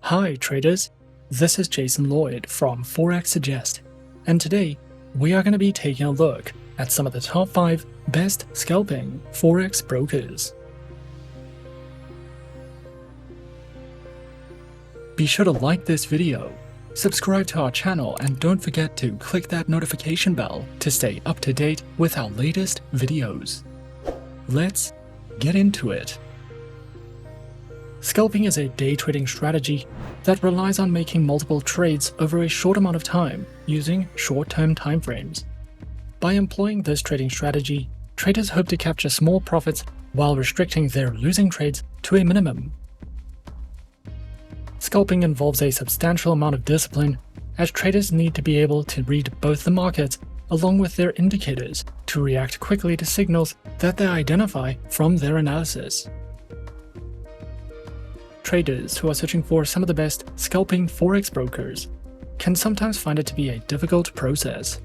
Hi traders, this is Jason Lloyd from Forexsuggest, and today we are going to be taking a look at some of the top 5 best scalping forex brokers. Be sure to like this video, subscribe to our channel, and don't forget to click that notification bell to stay up to date with our latest videos. Let's get into it. Scalping is a day trading strategy that relies on making multiple trades over a short amount of time using short-term timeframes. By employing this trading strategy, traders hope to capture small profits while restricting their losing trades to a minimum. Scalping involves a substantial amount of discipline, as traders need to be able to read both the markets along with their indicators to react quickly to signals that they identify from their analysis. Traders who are searching for some of the best scalping forex brokers can sometimes find it to be a difficult process,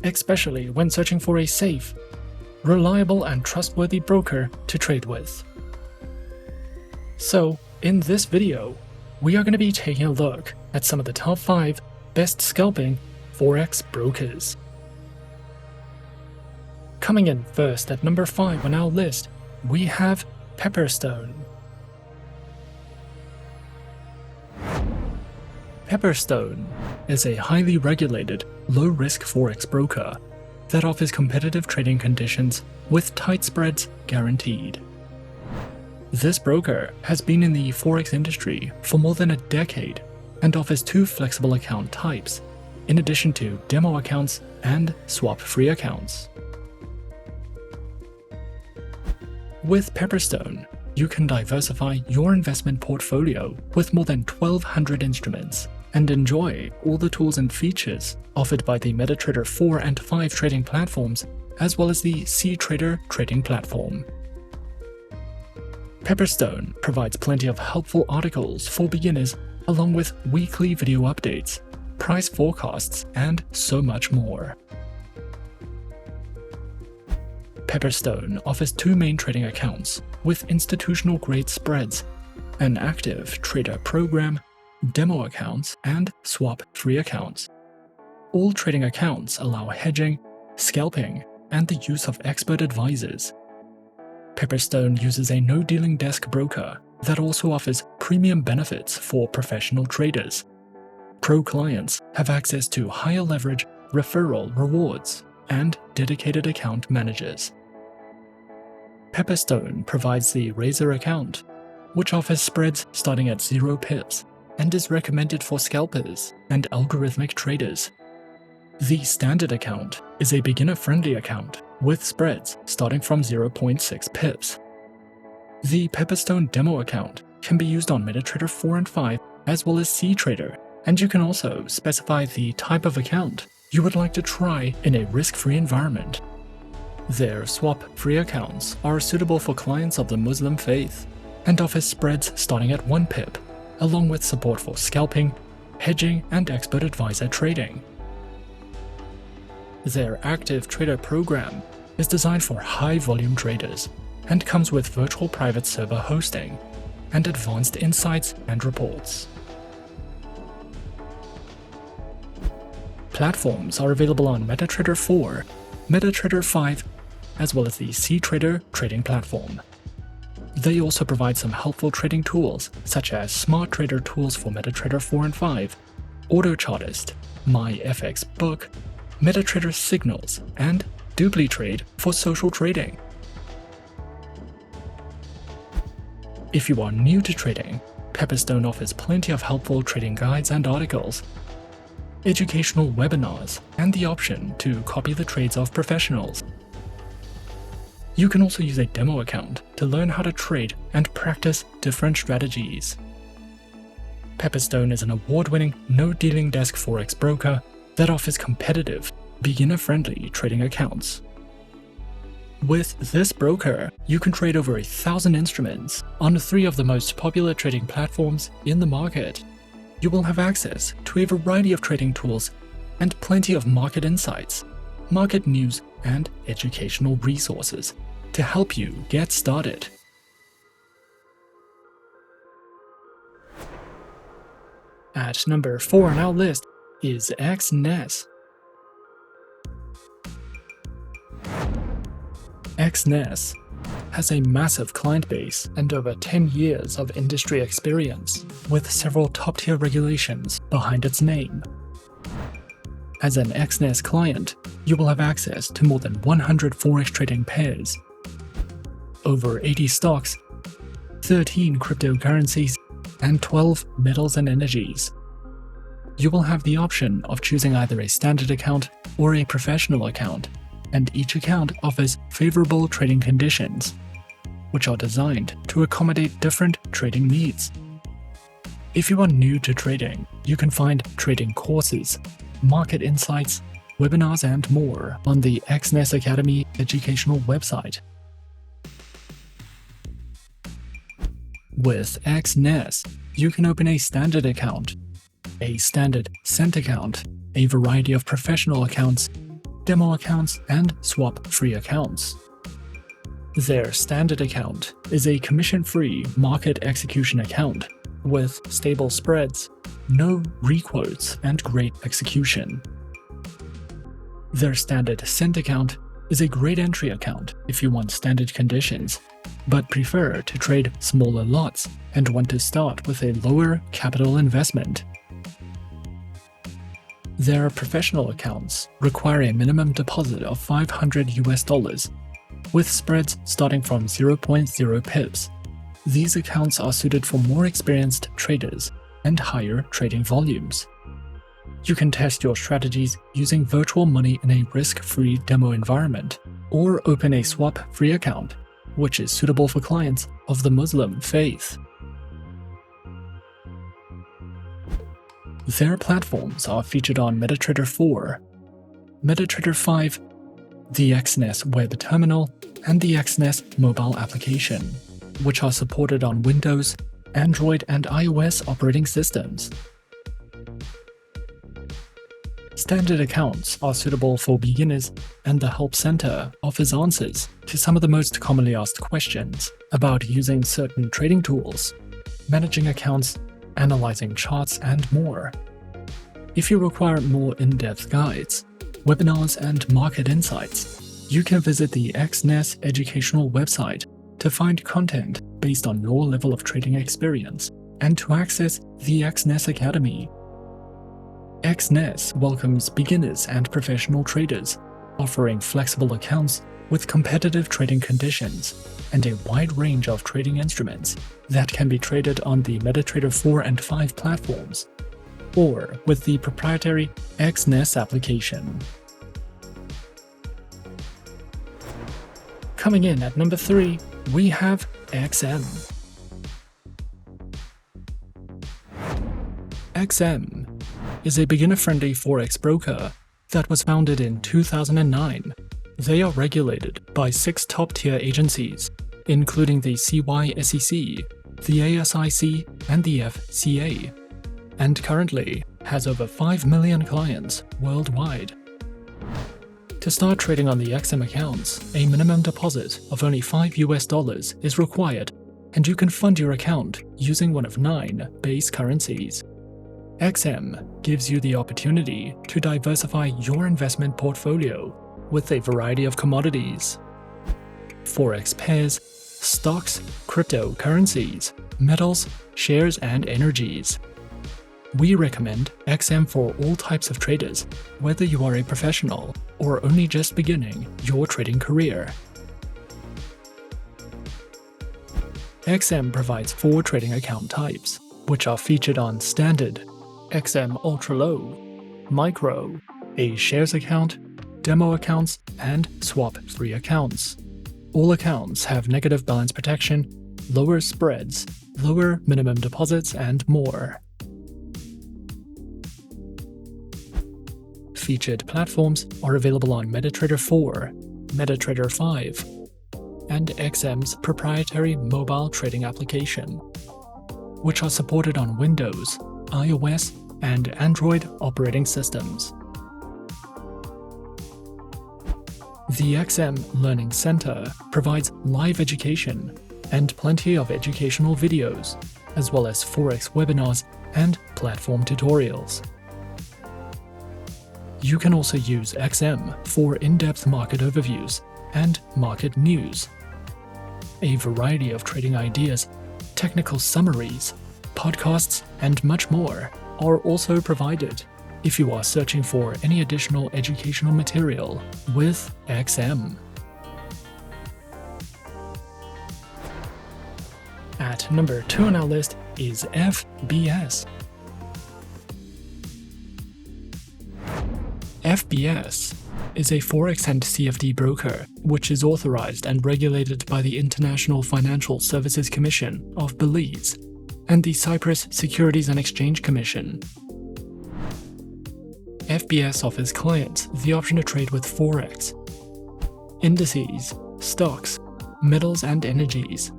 especially when searching for a safe, reliable, and trustworthy broker to trade with. So, in this video, we are going to be taking a look at some of the top 5 best scalping forex brokers. Coming in first at number 5 on our list, we have Pepperstone. Pepperstone is a highly regulated, low-risk forex broker that offers competitive trading conditions with tight spreads guaranteed. This broker has been in the forex industry for more than a decade and offers 2 flexible account types, in addition to demo accounts and swap-free accounts. With Pepperstone, you can diversify your investment portfolio with more than 1,200 instruments and enjoy all the tools and features offered by the MetaTrader 4 and 5 trading platforms, as well as the cTrader trading platform. Pepperstone provides plenty of helpful articles for beginners, along with weekly video updates, price forecasts, and so much more. Pepperstone offers 2 main trading accounts with institutional-grade spreads, an active trader program, demo accounts, and swap-free accounts. All trading accounts allow hedging, scalping, and the use of expert advisors. Pepperstone uses a no-dealing desk broker that also offers premium benefits for professional traders. Pro clients have access to higher leverage, referral rewards, and dedicated account managers. Pepperstone provides the Razor account, which offers spreads starting at 0 pips and is recommended for scalpers and algorithmic traders. The Standard account is a beginner-friendly account with spreads starting from 0.6 pips. The Pepperstone demo account can be used on MetaTrader 4 and 5 as well as cTrader, and you can also specify the type of account you would like to try in a risk-free environment. Their swap-free accounts are suitable for clients of the Muslim faith and offer spreads starting at 1 pip, along with support for scalping, hedging, and expert advisor trading. Their active trader program is designed for high-volume traders and comes with virtual private server hosting and advanced insights and reports. Platforms are available on MetaTrader 4, MetaTrader 5, as well as the cTrader trading platform. They also provide some helpful trading tools such as Smart Trader tools for MetaTrader 4 and 5, AutoChartist, MyFX Book, MetaTrader Signals, and DupliTrade for social trading. If you are new to trading, Pepperstone offers plenty of helpful trading guides and articles, educational webinars, and the option to copy the trades of professionals. You can also use a demo account to learn how to trade and practice different strategies. Pepperstone is an award-winning, no-dealing desk forex broker that offers competitive, beginner-friendly trading accounts. With this broker, you can trade over 1,000 instruments on 3 of the most popular trading platforms in the market. You will have access to a variety of trading tools and plenty of market insights, market news, and educational resources to help you get started. At number 4 on our list is Exness. Exness has a massive client base and over 10 years of industry experience, with several top-tier regulations behind its name. As an Exness client, you will have access to more than 100 forex trading pairs, over 80 stocks, 13 cryptocurrencies, and 12 metals and energies. You will have the option of choosing either a standard account or a professional account, and each account offers favorable trading conditions, which are designed to accommodate different trading needs. If you are new to trading, you can find trading courses, market insights, webinars, and more on the Exness Academy educational website. With Exness, you can open a standard account, a standard cent account, a variety of professional accounts, demo accounts, and swap-free accounts. Their standard account is a commission-free market execution account with stable spreads, no requotes, and great execution. Their standard cent account is a great entry account if you want standard conditions, but prefer to trade smaller lots and want to start with a lower capital investment. Their professional accounts require a minimum deposit of $500 with spreads starting from 0.0 pips. These accounts are suited for more experienced traders and higher trading volumes. You can test your strategies using virtual money in a risk-free demo environment, or open a swap-free account, which is suitable for clients of the Muslim faith. Their platforms are featured on MetaTrader 4, MetaTrader 5, the Exness web terminal, and the Exness mobile application, which are supported on Windows, Android, and iOS operating systems. Standard accounts are suitable for beginners, and the Help Center offers answers to some of the most commonly asked questions about using certain trading tools, managing accounts, analyzing charts, and more. If you require more in-depth guides, webinars, and market insights, you can visit the Exness educational website to find content based on your level of trading experience and to access the Exness Academy. Exness welcomes beginners and professional traders, offering flexible accounts with competitive trading conditions and a wide range of trading instruments that can be traded on the MetaTrader 4 and 5 platforms, or with the proprietary Exness application. Coming in at number 3, we have XM. XM is a beginner-friendly forex broker that was founded in 2009. They are regulated by 6 top-tier agencies, including the CYSEC, the ASIC, and the FCA, and currently has over 5 million clients worldwide. To start trading on the XM accounts, a minimum deposit of only $5 is required, and you can fund your account using one of 9 base currencies. XM gives you the opportunity to diversify your investment portfolio with a variety of commodities, forex pairs, stocks, cryptocurrencies, metals, shares, and energies. We recommend XM for all types of traders, whether you are a professional or only just beginning your trading career. XM provides 4 trading account types, which are featured on Standard, XM Ultra Low, Micro, a shares account, demo accounts, and swap-free accounts. All accounts have negative balance protection, lower spreads, lower minimum deposits, and more. Featured platforms are available on MetaTrader 4, MetaTrader 5, and XM's proprietary mobile trading application, which are supported on Windows, iOS, and Android operating systems. The XM Learning Center provides live education and plenty of educational videos, as well as Forex webinars and platform tutorials. You can also use XM for in-depth market overviews and market news. A variety of trading ideas, technical summaries, podcasts, and much more are also provided if you are searching for any additional educational material with XM. At number 2 on our list is FBS. FBS is a Forex and CFD broker which is authorized and regulated by the International Financial Services Commission of Belize and the Cyprus Securities and Exchange Commission. FBS offers clients the option to trade with Forex, indices, stocks, metals and energies.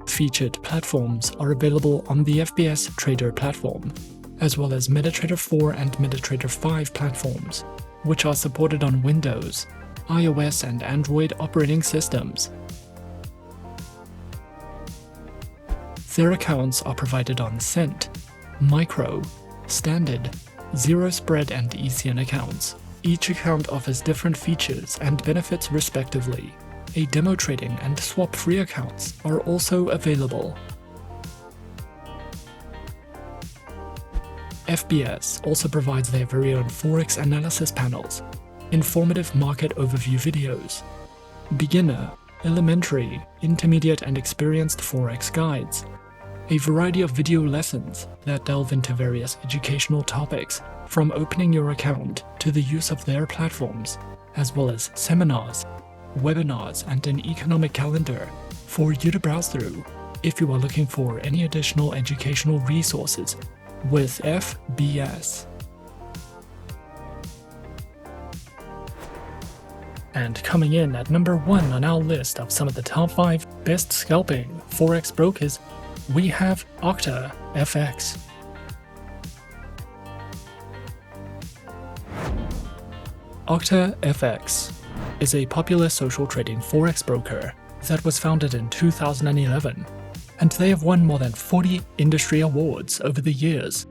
Featured platforms are available on the FBS Trader platform, as well as MetaTrader 4 and MetaTrader 5 platforms, which are supported on Windows, iOS and Android operating systems. Their accounts are provided on Cent, Micro, Standard, Zero Spread and ECN accounts. Each account offers different features and benefits respectively. A demo trading and swap-free accounts are also available. FBS also provides their very own Forex analysis panels, informative market overview videos, beginner, elementary, intermediate and experienced Forex guides, a variety of video lessons that delve into various educational topics from opening your account to the use of their platforms, as well as seminars, webinars and an economic calendar for you to browse through if you are looking for any additional educational resources with FBS. And coming in at number 1 on our list of some of the top 5 best scalping Forex brokers, we have Octa FX. Octa FX is a popular social trading Forex broker that was founded in 2011, and they have won more than 40 industry awards over the years.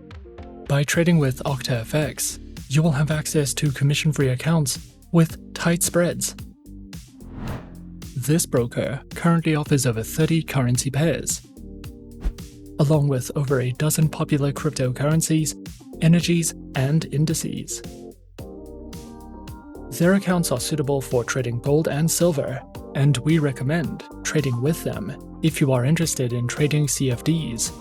By trading with Octa FX, you will have access to commission-free accounts with tight spreads. This broker currently offers over 30 currency pairs, along with over a dozen popular cryptocurrencies, energies, and indices. Their accounts are suitable for trading gold and silver, and we recommend trading with them if you are interested in trading CFDs.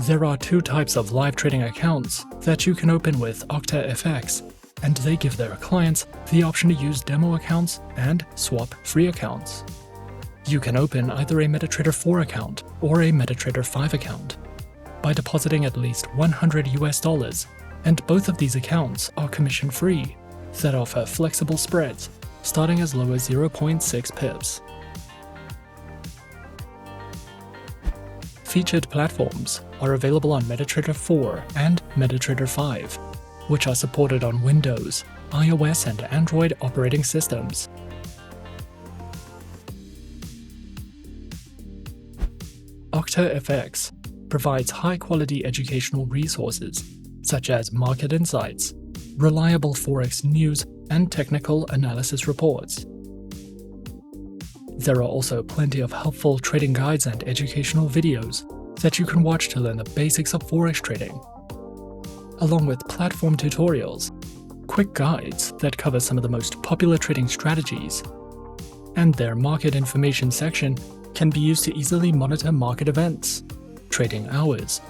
There are 2 types of live trading accounts that you can open with Octa FX, and they give their clients the option to use demo accounts and swap-free accounts. You can open either a MetaTrader 4 account or a MetaTrader 5 account by depositing at least $100, and both of these accounts are commission-free that offer flexible spreads starting as low as 0.6 pips. Featured platforms are available on MetaTrader 4 and MetaTrader 5, which are supported on Windows, iOS and Android operating systems. Octa FX provides high-quality educational resources such as market insights, reliable Forex news, and technical analysis reports. There are also plenty of helpful trading guides and educational videos that you can watch to learn the basics of Forex trading, along with platform tutorials, quick guides that cover some of the most popular trading strategies, and their market information section can be used to easily monitor market events, trading hours,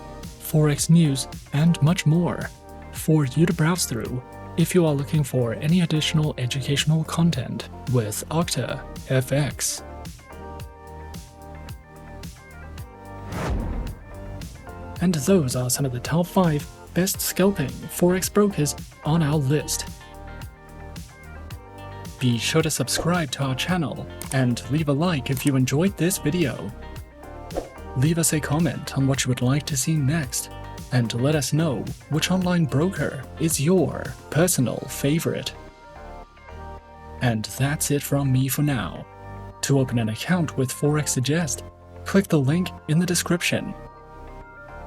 Forex news, and much more for you to browse through if you are looking for any additional educational content with Octa FX. And those are some of the top 5 best scalping Forex brokers on our list. Be sure to subscribe to our channel and leave a like if you enjoyed this video. Leave us a comment on what you would like to see next, and let us know which online broker is your personal favorite. And that's it from me for now. To open an account with Forexsuggest, click the link in the description.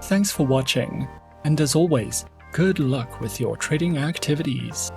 Thanks for watching, and as always, good luck with your trading activities.